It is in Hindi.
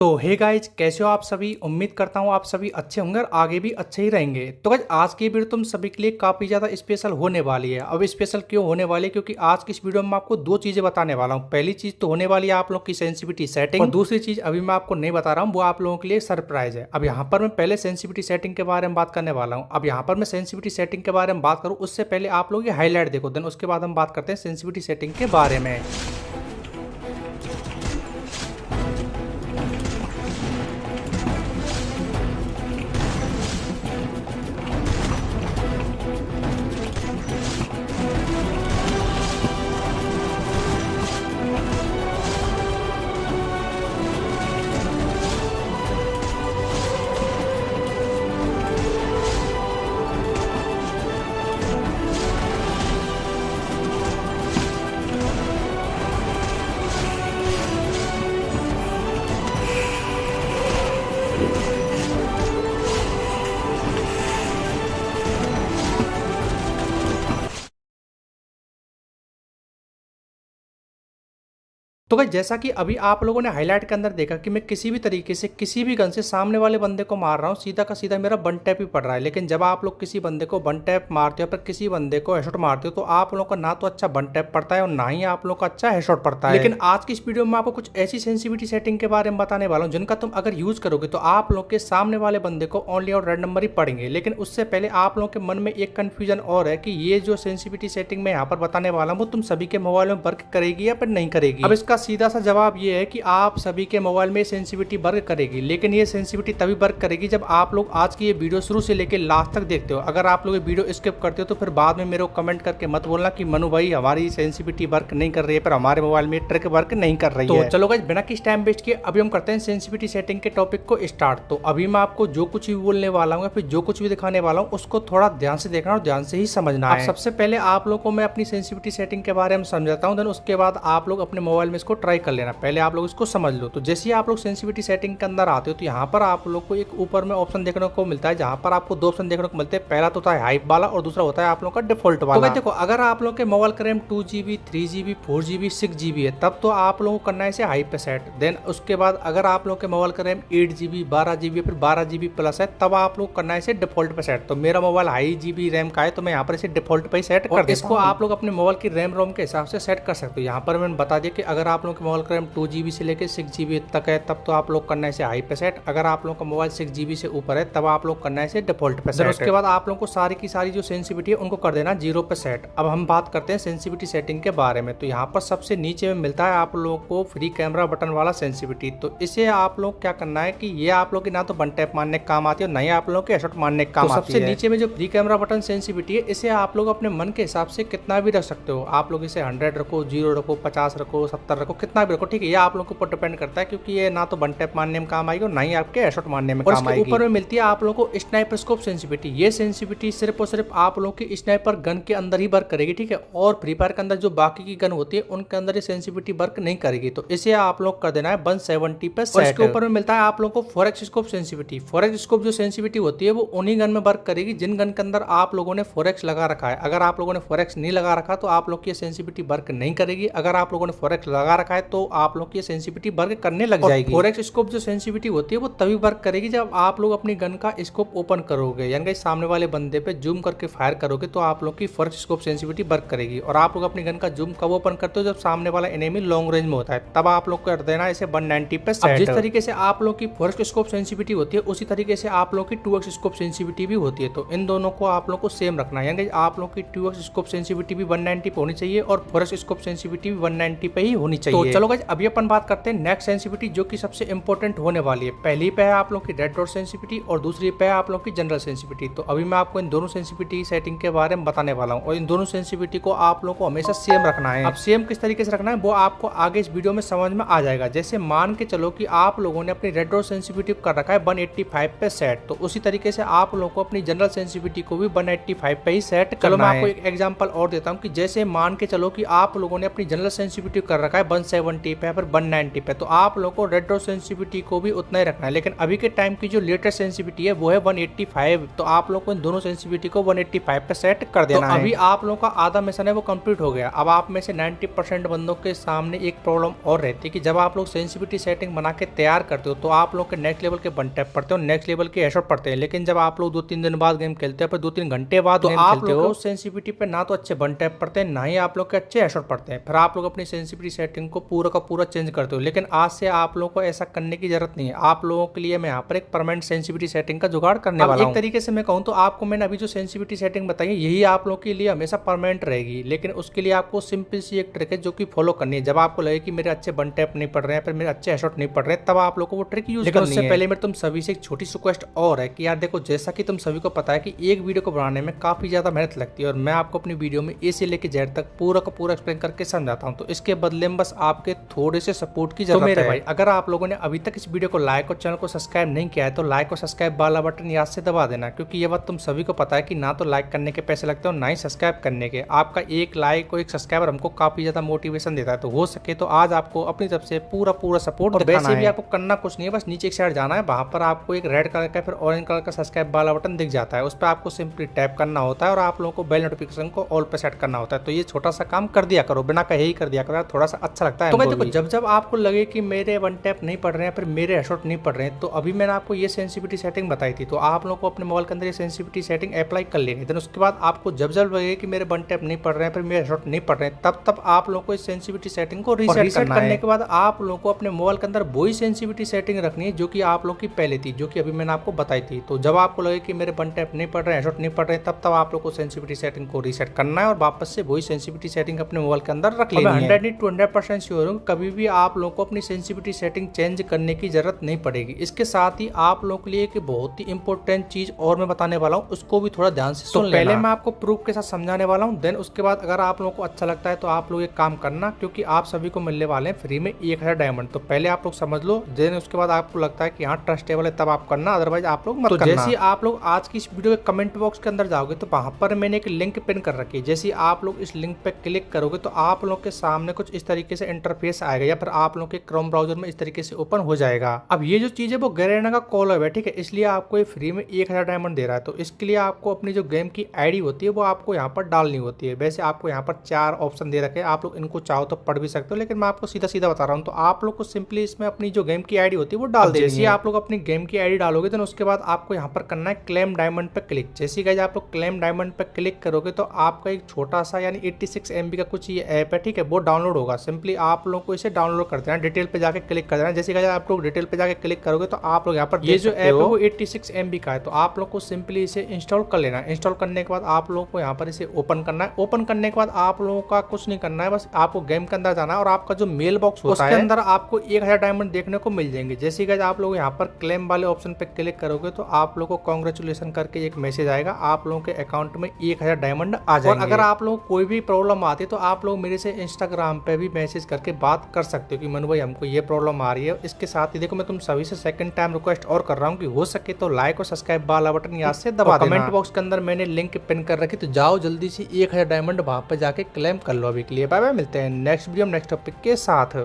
तो हे गाइज, कैसे हो आप सभी। उम्मीद करता हूँ आप सभी अच्छे होंगे और आगे भी अच्छे ही रहेंगे। तो गाइज आज की वीडियो तुम सभी के लिए काफ़ी ज़्यादा स्पेशल होने वाली है। अब स्पेशल क्यों होने वाली है, क्योंकि आज की इस वीडियो में मैं आपको दो चीज़ें बताने वाला हूँ। पहली चीज़ तो होने वाली है आप लोग की सेंसिटिविटी सेटिंग, और दूसरी चीज़ अभी मैं आपको नहीं बता रहा हूँ, वो आप लोगों के लिए सरप्राइज है। अब यहाँ पर मैं पहले सेंसिटिविटी सेटिंग के बारे में बात करने वाला हूँ। अब यहाँ पर मैं सेंसिटिविटी सेटिंग के बारे में बात करूँ उससे पहले आप लोग ये हाईलाइट देखो, देन उसके बाद हम बात करते हैं सेंसिटिविटी सेटिंग के बारे में। तो गाइस जैसा कि अभी आप लोगों ने हाईलाइट के अंदर देखा कि मैं किसी भी तरीके से किसी भी गन से सामने वाले बंदे को मार रहा हूँ, सीधा का सीधा मेरा वन टैप ही पड़ रहा है। लेकिन जब आप लोग किसी बंदे को वन टैप मारते हो पर किसी बंदे को हेडशॉट मारते हो तो आप लोगों का ना तो अच्छा वन टैप पड़ता है और ना ही आप लोग का अच्छा हेडशॉट पड़ता है। लेकिन आज की इस वीडियो में आपको कुछ ऐसी सेंसिटिविटी सेटिंग के बारे में बताने वाला हूँ जिनका तुम अगर यूज करोगे तो आप लोग के सामने वाले बंदे को ओनली और रेड नंबर ही पड़ेंगे। लेकिन उससे पहले आप लोगों के मन में एक कंफ्यूजन और है कि ये जो सेंसिटिविटी सेटिंग मैं यहाँ पर बताने वाला हूँ वो तुम सभी के मोबाइल में वर्क करेगी या फिर नहीं करेगी। अब इसका सीधा सा जवाब ये है कि आप सभी के मोबाइल में सेंसिटिविटी वर्क करेगी, लेकिन ये सेंसिटिविटी तभी वर्क करेगी जब आप लोग आज की ये वीडियो शुरू से लेकर लास्ट तक देखते हो। अगर आप लोग ये वीडियो स्किप करते हो तो फिर बाद में मेरे को कमेंट करके मत बोलना कि मनु भाई हमारी सेंसिटिविटी वर्क नहीं कर रही है, पर हमारे मोबाइल में ट्रिक वर्क नहीं कर रही है। तो चलो गाइस बिना किसी टाइम वेस्ट किए अभी हम करते हैं सेंसिटिविटी सेटिंग के टॉपिक को स्टार्ट। तो अभी मैं आपको जो कुछ भी बोलने वाला हूँ या फिर जो कुछ भी दिखाने वाला हूँ उसको थोड़ा ध्यान से देखना और ध्यान से ही समझना है। सबसे पहले आप लोग को मैं अपनी सेंसिटिविटी सेटिंग के बारे में समझाता हूँ, देन उसके बाद आप लोग अपने मोबाइल में इसको ट्राई कर लेना। पहले आप लोग इसको समझ लो। तो जैसे ही आप लोग सेंसिटिविटी सेटिंग के अंदर आते हो तो यहाँ पर आप लोग को एक ऊपर में ऑप्शन देखने को मिलता है, जहाँ पर आपको दो ऑप्शन देखने को मिलते हैं। पहला तो होता है हाइप वाला और दूसरा होता है आप लोग का डिफॉल्ट वाला। तो देखो अगर आप लोग के मोबाइल का RAM 2GB 3GB 4GB 6GB है तब तो आप लोगों को करना है इसे हाइप पे सेट। देन उसके बाद अगर आप लोग के मोबाइल का रैम 8GB 12GB फिर 12GB प्लस है तब आप लोग करना है इसे डिफॉल्ट पे सेट। तो मेरा मोबाइल हाई GB रैम का है तो मैं यहाँ पर इसे डिफॉल्ट पे सेट कर देता हूं। इसको आप लोग अपने मोबाइल की रैम रोम के हिसाब से सेट कर सकते हो। यहाँ पर मैंने बता दिया कि अगर आप लोग के मोबाइल का रैम 2GB से लेकर 6GB तक है तब तो आप लोग करना है इसे हाई पे सेट। अगर आप लोगों का मोबाइल 6GB से ऊपर है तब आप लोग करना है इसे डिफॉल्ट पे सेट। उसके बाद आप लोगों को सारी की सारी जो सेंसिटिविटी है उनको कर देना 0 पे सेट। अब हम बात करते हैं सेंसिटिविटी सेटिंग के बारे में। तो यहाँ पर सबसे नीचे में मिलता है आप लोगों को फ्री कैमरा बटन वाला सेंसिटिविटी। तो इसे आप लोग क्या करना है कि ये आप लोग की ना तो वन टैप मारने के काम आती है और ना ही आप लोगों के हेडशॉट मारने के काम आती है। सबसे नीचे में जो फ्री कैमरा बटन सेंसिटिविटी है इसे आप लोग अपने मन के हिसाब से कितना भी रख सकते हो। आप लोग इसे 100 रखो, 0 रखो, 50 रखो, 70 रखो, कितना भी रखो, ठीक है। ये आप लोग के ऊपर डिपेंड करता है क्योंकि ये ना तो वन टैप मारने में काम आएगी और ना ही आपके हेडशॉट मारने में काम आएगी। ऊपर में मिलती है आप लोगों को स्नाइपर स्कोप सेंसिटिविटी। ये सेंसिटिविटी सिर्फ और सिर्फ आप लोगों की स्नाइपर गन के अंदर ही वर्क करेगी, ठीक है। और फ्री फायर के अंदर जो बाकी की गन होती है उनके अंदर ये सेंसिटिविटी वर्क नहीं करेगी। तो इसे आप लोग कर देना है 170 पे सेट। इसके ऊपर में मिलता है आप लोगों को forex scope sensitivity. Forex scope जो सेंसिटिविटी होती है वो उन्हीं गन में वर्क करेगी जिन गन के अंदर आप लोगों ने फोरेक्स लगा रखा है। अगर आप लोगों ने फोरेक्स नहीं लगा रखा तो आप लोग की सेंसिटिविटी वर्क नहीं करेगी। अगर आप लोगों ने फोरेक्स लगा रखा है तो आप लोग की सेंसिटिविटी वर्क करने लग जाएगी। फोरेक्स स्कोप जो सेंसिटिविटी होती है वो तभी वर्क करेगी जब आप लोग अपनी गन का स्कोप ओपन करोगे, यानी कि सामने वाले बंदे पे जूम करके फायर करोगे तो आप लोग की फोरेक्स स्कोप सेंसिटिविटी वर्क करेगी। और आप लोग अपनी गन का जूम कब ओपन करते हो, जब सामने वाला एनिमी लॉन्ग रेंज में होता है, तब आप लोग कर देना इसे 190 पे सेट। जिस तरीके से आप लोग की फोरेक्स स्कोप सेंसिटिविटी होती है उसी तरीके से आप लोग की 2x स्कोप सेंसिटिविटी भी होती है। तो इन दोनों को आप लोग को सेम रखना है, यानी आप लोग की 2x स्कोप सेंसिटिविटी भी 190 पे होनी चाहिए और फोरेक्स स्कोप सेंसिटिविटी भी 190 पे ही होनी चाहिए। तो चलो गाइस अभी अपन बात करते हैं नेक्स्ट सेंसिटिविटी जो कि सबसे इंपॉर्टेंट होने वाली है। पहली पे है आप लोग की रेड डॉट सेंसिटिविटी और दूसरी पे है आप लोग की जनरल सेंसिटिविटी। तो अभी मैं आपको इन दोनों सेंसिटिविटी सेटिंग के बारे में बताने वाला हूँ और इन दोनों सेंसिटिविटी को आप लोग को हमेशा सेम रखना है। अब सेम किस तरीके से रखना है वो आपको आगे इस वीडियो में समझ में आ जाएगा। जैसे मान के चलो कि आप लोगों ने अपनी रेड डॉट सेंसिटिविटी कर रखा है 185 पे सेट, तो उसी तरीके से आप लोगों को अपनी जनरल सेंसिटिविटी को भी 185 पे ही सेट करना है। चलो मैं आपको एक एग्जांपल और देता हूँ कि जैसे मान के चलो कि आप लोगों ने अपनी जनरल सेंसिटिविटी कर रखा है 170 पे, फिर 190 पे, तो आप लोगों को रेट्रो सेंसिटिविटी को भी उतना ही रखना है। लेकिन अभी के टाइम की जो लेटेस्ट सेंसिटिविटी है वो है 185, तो आप लोगों को इन दोनों सेंसिटिविटी को 185 पे सेट कर देना है। अभी आप लोगों का आधा मिशन है वो कंप्लीट हो गया। अब आप में से 90% बंदों के सामने एक प्रॉब्लम और रहती है कि जब आप लोग सेंसिटिविटी सेटिंग बना के तैयार करते हो तो आप लोग के नेक्स्ट लेवल के वन टैप पढ़ते हो, नेक्स्ट लेवल के हेडशॉट पढ़ते हैं। लेकिन जब आप लोग 2-3 दिन बाद गेम खेलते हो, फिर 2-3 घंटे बाद तो आप लोग उस सेंसिटिविटी पे ना तो अच्छे वन टैप पढ़ते हैं, ना ही आप लोग के अच्छे हेडशॉट पढ़ते हैं। फिर आप लोग अपनी सेंसिटिविटी सेटिंग को पूरा का पूरा चेंज करते हो। लेकिन आज से आप लोगों को ऐसा करने की जरूरत नहीं है। आप लोगों के लिए मैं यहाँ पर एक परमानेंट सेंसिटिविटी सेटिंग का जुगाड़ करने वाला हूं। एक तरीके से मैं कहूँ तो आपको मैंने अभी जो सेंसिटिविटी सेटिंग बताई है यही आप लोगों के लिए हमेशा परमानेंट रहेगी। लेकिन उसके लिए आपको सिंपल सी एक ट्रिक है जो कि फॉलो करनी है। जब आपको लगे कि मेरे अच्छे वन टैप नहीं पड़ रहे हैं, फिर मेरे अच्छे हेडशॉट नहीं पड़ रहे हैं, तब आप लोगों को वो ट्रिक यूज करनी है। उससे पहले मेरे तुम सभी से एक छोटी सी रिक्वेस्ट और है कि यार देखो, जैसा कि तुम सभी को पता है कि एक वीडियो को बनाने में काफी ज्यादा मेहनत लगती है और मैं आपको अपनी वीडियो में ए से लेके जेड तक पूरा का पूरा एक्सप्लेन करके समझाता हूँ। तो इसके बदले में बस आपके थोड़े से सपोर्ट की जरूरत है। मेरे भाई, अगर आप लोगों ने अभी तक इस वीडियो को लाइक और चैनल को सब्सक्राइब नहीं किया है तो लाइक और सब्सक्राइब वाला बटन याद से दबा देना, क्योंकि ये बात तुम सभी को पता है कि ना तो लाइक करने के पैसे लगते हैं और ना ही सब्सक्राइब करने के। आपका एक लाइक और एक सब्सक्राइबर हमको काफी ज्यादा मोटिवेशन देता है। तो हो सके तो आज आपको अपनी तरफ से पूरा सपोर्ट दिखाना है। वैसे भी आपको करना कुछ नहीं है, बस नीचे एक साइड जाना है, वहां पर आपको एक रेड कलर का फिर ऑरेंज कलर का सब्सक्राइब वाला बटन दिख जाता है। उस पर आपको सिंपली टैप करना होता है और आप लोगों को बेल नोटिफिकेशन को ऑल पे सेट करना होता है। तो ये छोटा सा काम कर दिया करो, बिना कहे ही कर दिया करो, थोड़ा सा अच्छा लगता है। तो देखो, जब आपको लगे कि मेरे वन टैप नहीं पड़ रहे हैं, फिर मेरे हेडशॉट नहीं पड़ रहे हैं, तो अभी मैंने आपको ये सेंसिटिविटी सेटिंग बताई थी, तो आप लोगों को अपने मोबाइल के अंदर ये सेंसिटिविटी सेटिंग अप्लाई कर लेनी। देन उसके बाद आपको जब लगे कि मेरे वन टैप नहीं पड़ रहे हैं, फिर मेरे हेडशॉट नहीं पड़ रहे हैं, तब आप लोगों को इस सेंसिटिविटी सेटिंग को रीसेट करने के बाद आप लोगों को अपने मोबाइल के अंदर वही सेंसिटिविटी सेटिंग रखनी है जो कि आप लोगों की पहले थी, जो कि अभी मैंने आपको बताई थी। तो जब आपको लगे कि मेरे वन टैप नहीं पड़ रहे हैं, हेडशॉट नहीं पड़ रहे हैं, तब आप लोग को सेंसिटिविटी सेटिंग को रीसेट करना है और वापस से वही सेंसिटिविटी सेटिंग अपने मोबाइल के अंदर रख लेनी है। 100% श्योर हूं कभी भी आप लोगों को अपनी सेंसिटिविटी सेटिंग चेंज करने की जरूरत नहीं पड़ेगी। इसके साथ ही आप लोगों के लिए एक बहुत ही इंपॉर्टेंट चीज और मैं बताने वाला हूं, उसको भी थोड़ा ध्यान से सुन लेना। पहले मैं आपको प्रूफ के साथ समझाने वाला हूं, देन उसके बाद अगर आप लोगों को अच्छा लगता है तो आप लोग एक काम करना, क्योंकि आप सभी को मिलने वाले हैं फ्री में 1000 डायमंड। तो पहले आप लोग समझ लो, देन उसके बाद आपको लगता है कि हाँ ट्रस्टेबल है तब आप करना, अदरवाइज आप लोग मत करना। जैसे ही आप लोग आज की इस वीडियो के कमेंट बॉक्स के अंदर जाओगे तो वहां पर मैंने एक लिंक पिन कर रखी है। जैसे आप लोग इस लिंक पे क्लिक करोगे तो आप लोग के सामने कुछ इस तरीके से इंटरफेस आएगा, या फिर आप लोग के क्रोम ब्राउजर में इस तरीके से ओपन हो जाएगा। अब ये जो चीज है वो गरेना का कॉल है, ठीक है, इसलिए आपको ये फ्री में 1000 डायमंड दे रहा है। तो इसके लिए आपको अपनी जो गेम की आईडी होती है वो आपको यहाँ पर डालनी होती है। वैसे आपको यहाँ पर 4 ऑप्शन दे रखे हैं, आप लोग इनको चाहो तो पढ़ भी सकते हो, लेकिन मैं आपको सीधा बता रहा हूँ। तो आप लोग को सिंपली इसमें अपनी जो गेम की आईडी होती है वो डाल देनी है। जैसे आप लोग अपनी गेम की आईडी डालोगे तो उसके बाद आपको यहाँ पर करना है क्लेम डायमंड पे क्लिक। जैसे गाइस आप लोग क्लेम डायमंड पे क्लिक करोगे तो आपका एक छोटा सा यानी 86 MB का कुछ ये ऐप है, ठीक है, वो डाउनलोड होगा। सिंपली आप लोग को इसे डाउनलोड कर देना, डिटेल पे जाके क्लिक कर देना। जैसे गाइस आप लोग डिटेल पे जाके क्लिक करोगे तो आप लोग यहाँ पर ये जो ऐप है वो 86 MB का है, तो आप लोग को सिंपली इसे इंस्टॉल कर लेना है। इंस्टॉल करने के बाद आप लोगों को यहाँ पर इसे ओपन करना है। ओपन करने के बाद आप लोगों का कुछ नहीं करना है, बस आपको गेम के अंदर जाना है और आपका जो मेल बॉक्स होता है उसके अंदर आपको 1000 डायमंड देखने को मिल जाएंगे। जैसे गाइस आप लोग यहाँ पर क्लेम वाले ऑप्शन पे क्लिक करोगे तो आप लोगों को कांग्रेचुलेशन करके एक मैसेज आएगा, आप लोगों के अकाउंट में 1000 डायमंड आ जाएंगे। और अगर आप लोग कोई भी प्रॉब्लम आती है तो आप लोग मेरे से इंस्टाग्राम पे भी मैसेज करके बात कर सकते हो कि मनु भाई हमको ये प्रॉब्लम आ रही है। इसके साथ ही देखो, मैं तुम सभी से सेकंड टाइम रिक्वेस्ट और कर रहा हूँ कि हो सके तो लाइक और सब्सक्राइब वाला बटन याद से दबा देना। कमेंट बॉक्स के अंदर मैंने लिंक पिन कर रखी, तो जाओ जल्दी से 1000 डायमंड वहां पर जाके क्लेम कर लो। अभी के लिए बाय बाय, मिलते हैं नेक्स्ट वीडियो नेक्स्ट टॉपिक के साथ।